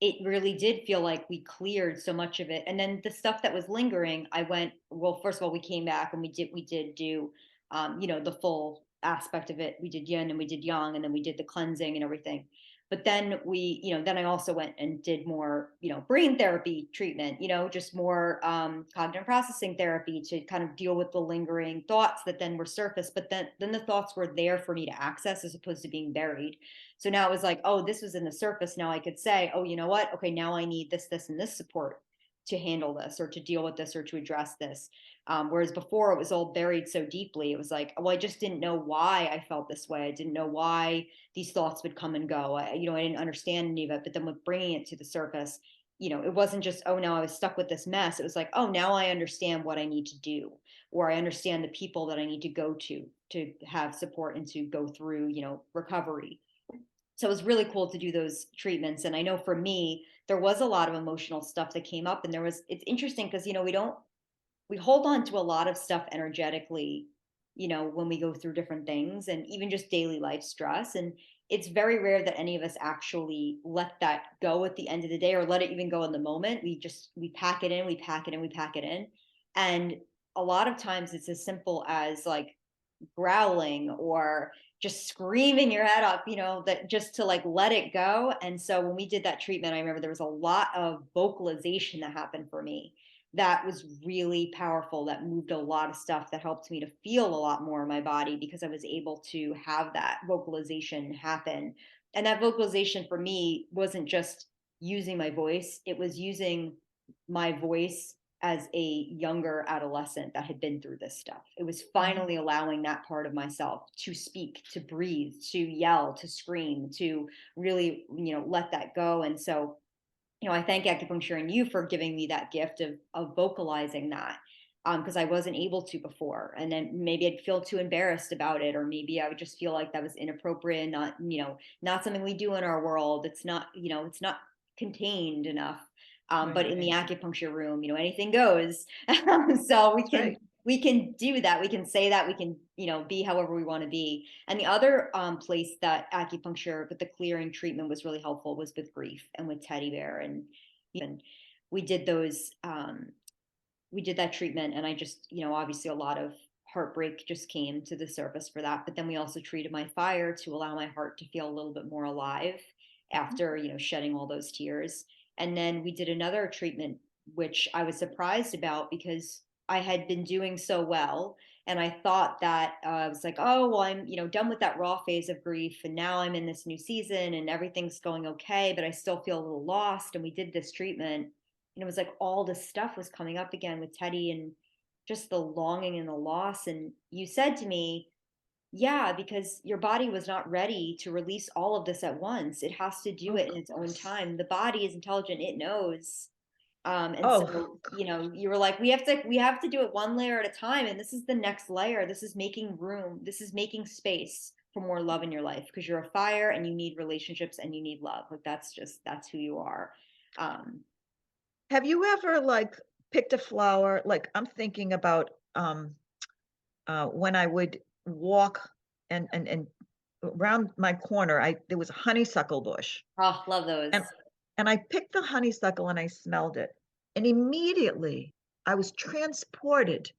[SPEAKER 1] it really did feel like we cleared so much of it. And then the stuff that was lingering, I went, well, first of all, we came back and we did do, the full aspect of it. We did yin and we did yang, and then we did the cleansing and everything. But then then I also went and did more, brain therapy treatment, just more cognitive processing therapy to kind of deal with the lingering thoughts that then were surfaced. But then the thoughts were there for me to access as opposed to being buried. So now it was like, oh, this was in the surface. Now I could say, oh, you know what? Okay, now I need this, this, and this support to handle this or to deal with this or to address this. Whereas before it was all buried so deeply. It was like, well, I just didn't know why I felt this way. I didn't know why these thoughts would come and go. I didn't understand any of it. But then with bringing it to the surface, it wasn't just, oh, now I was stuck with this mess. It was like, oh, now I understand what I need to do, or I understand the people that I need to go to have support and to go through, recovery. So it was really cool to do those treatments. And I know for me, there was a lot of emotional stuff that came up. And it's interesting because, we hold on to a lot of stuff energetically, when we go through different things and even just daily life stress. And it's very rare that any of us actually let that go at the end of the day or let it even go in the moment. We pack it in, we pack it in, we pack it in. And a lot of times it's as simple as like growling or just screaming your head up, that just to like let it go. And so when we did that treatment, I remember there was a lot of vocalization that happened for me that was really powerful, that moved a lot of stuff, that helped me to feel a lot more in my body because I was able to have that vocalization happen. And that vocalization for me wasn't just using my voice, it was using my voice as a younger adolescent that had been through this stuff. It was
[SPEAKER 2] Mhm.
[SPEAKER 1] finally allowing that part of myself to speak, to breathe, to yell, to scream, to really, let that go. And so, I thank acupuncture and you for giving me that gift of vocalizing that. Because I wasn't able to before. And then maybe I'd feel too embarrassed about it, or maybe I would just feel like that was inappropriate and not, not something we do in our world. It's not contained enough. But
[SPEAKER 2] Right.
[SPEAKER 1] in the acupuncture room, anything goes. So we
[SPEAKER 2] That's
[SPEAKER 1] can
[SPEAKER 2] right.
[SPEAKER 1] we can do that. We can say that. We can, be however we want to be. And the other place that acupuncture with the clearing treatment was really helpful was with grief and with teddy bear and we did those we did that treatment, and I just, obviously a lot of heartbreak just came to the surface for that. But then we also treated my fire to allow my heart to feel a little bit more alive
[SPEAKER 2] Mhm.
[SPEAKER 1] after, shedding all those tears. And then we did another treatment, which I was surprised about because I had been doing so well. And I thought that I was like, oh, well, I'm, done with that raw phase of grief. And now I'm in this new season and everything's going okay, but I still feel a little lost. And we did this treatment, and it was like all this stuff was coming up again with Teddy and just the longing and the loss. And you said to me, yeah, because your body was not ready to release all of this at once. It has to do
[SPEAKER 2] Of
[SPEAKER 1] it in its own
[SPEAKER 2] course.
[SPEAKER 1] time. The body is intelligent, it knows. And
[SPEAKER 2] Oh,
[SPEAKER 1] so, you were like, we have to do it one layer at a time. And this is the next layer. This is making room. This is making space for more love in your life because you're a fire and you need relationships and you need love. Like that's who you are. Um,
[SPEAKER 2] have you ever, like, picked a flower? Like, I'm thinking about, when I would walk and around my corner, I there was a honeysuckle bush,
[SPEAKER 1] oh, love
[SPEAKER 2] and
[SPEAKER 1] those.
[SPEAKER 2] and I picked the honeysuckle and I smelled it, and immediately I was transported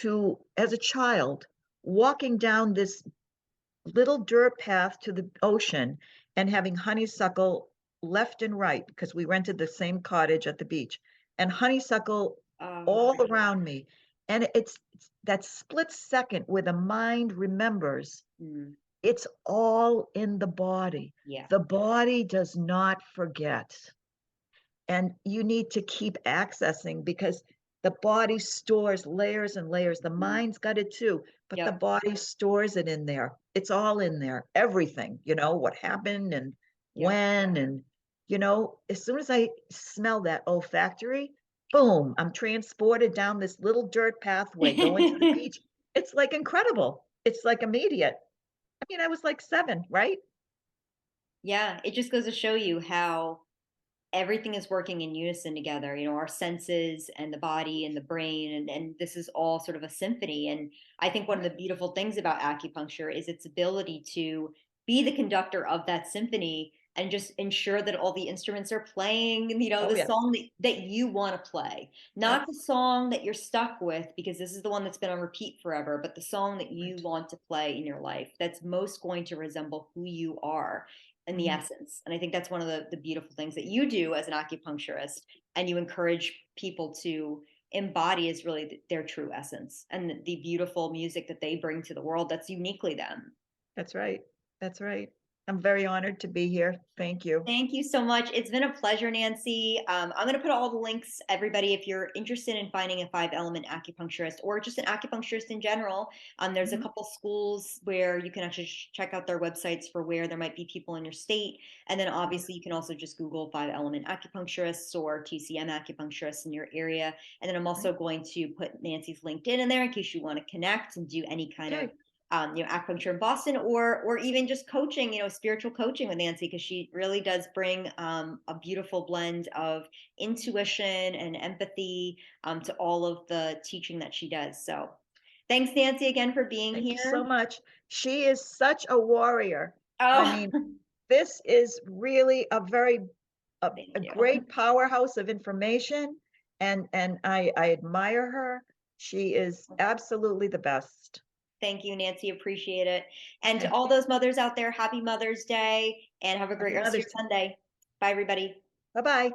[SPEAKER 2] to, as a child, walking down this little dirt path to the ocean and having honeysuckle left and right because we rented the same cottage at the beach, and honeysuckle
[SPEAKER 1] Uh,
[SPEAKER 2] all around me. And it's that split second where the mind remembers
[SPEAKER 1] mm,
[SPEAKER 2] it's all in the body.
[SPEAKER 1] yeah.
[SPEAKER 2] The body does not forget. And you need to keep accessing because the body stores layers and layers. The
[SPEAKER 1] Mm,
[SPEAKER 2] mind's got it too, but the
[SPEAKER 1] yep.
[SPEAKER 2] body stores it in there. It's all in there. Everything, what happened and
[SPEAKER 1] Yep.
[SPEAKER 2] when. And, as soon as I smell that olfactory, boom, I'm transported down this little dirt pathway going to the beach. It's like incredible. It's like immediate. I mean, I was like 7, right?
[SPEAKER 1] Yeah, it just goes to show you how everything is working in unison together, our senses and the body and the brain, and this is all sort of a symphony. And I think one of the
[SPEAKER 2] Right.
[SPEAKER 1] beautiful things about acupuncture is its ability to be the conductor of that symphony and just ensure that all the instruments are playing,
[SPEAKER 2] Oh,
[SPEAKER 1] the
[SPEAKER 2] yes.
[SPEAKER 1] song that you want to play, not the
[SPEAKER 2] Yes.
[SPEAKER 1] song that you're stuck with because this is the one that's been on repeat forever, but the song that you
[SPEAKER 2] Right.
[SPEAKER 1] want to play in your life that's most going to resemble who you are in the
[SPEAKER 2] Mhm.
[SPEAKER 1] essence. And I think that's one of the beautiful things that you do as an acupuncturist, and you encourage people to embody is really their true essence and the beautiful music that they bring to the world that's uniquely them.
[SPEAKER 2] That's right. That's right. I'm very honored to be here. Thank you.
[SPEAKER 1] Thank you so much. It's been a pleasure, Nancy. I'm going to put all the links, everybody, if you're interested in finding a 5 element acupuncturist or just an acupuncturist in general. There's a
[SPEAKER 2] Mhm.
[SPEAKER 1] couple schools where you can actually check out their websites for where there might be people in your state. And then
[SPEAKER 2] Yeah.
[SPEAKER 1] obviously you can also just Google 5 element acupuncturists or TCM acupuncturists in your area. And then I'm
[SPEAKER 2] Right.
[SPEAKER 1] also going to put Nancy's LinkedIn in there in case you want to connect and do any kind of
[SPEAKER 2] Okay.
[SPEAKER 1] acupuncture in Boston, or even just coaching, spiritual coaching with Nancy, because she really does bring a beautiful blend of intuition and empathy to all of the teaching that she does. So thanks, Nancy, again for being
[SPEAKER 2] Thank you so
[SPEAKER 1] here.
[SPEAKER 2] much. She is such a warrior. I
[SPEAKER 1] Oh,
[SPEAKER 2] mean, this is really a
[SPEAKER 1] thank you.
[SPEAKER 2] great powerhouse of information, and I admire her. She is absolutely the best.
[SPEAKER 1] Thank you, Nancy. Appreciate it. And to
[SPEAKER 2] Thank
[SPEAKER 1] all
[SPEAKER 2] you.
[SPEAKER 1] those mothers out there, happy Mother's Day and have a great
[SPEAKER 2] Happy
[SPEAKER 1] rest of your
[SPEAKER 2] Mother's Day.
[SPEAKER 1] Sunday. Bye, everybody.
[SPEAKER 2] Bye-bye.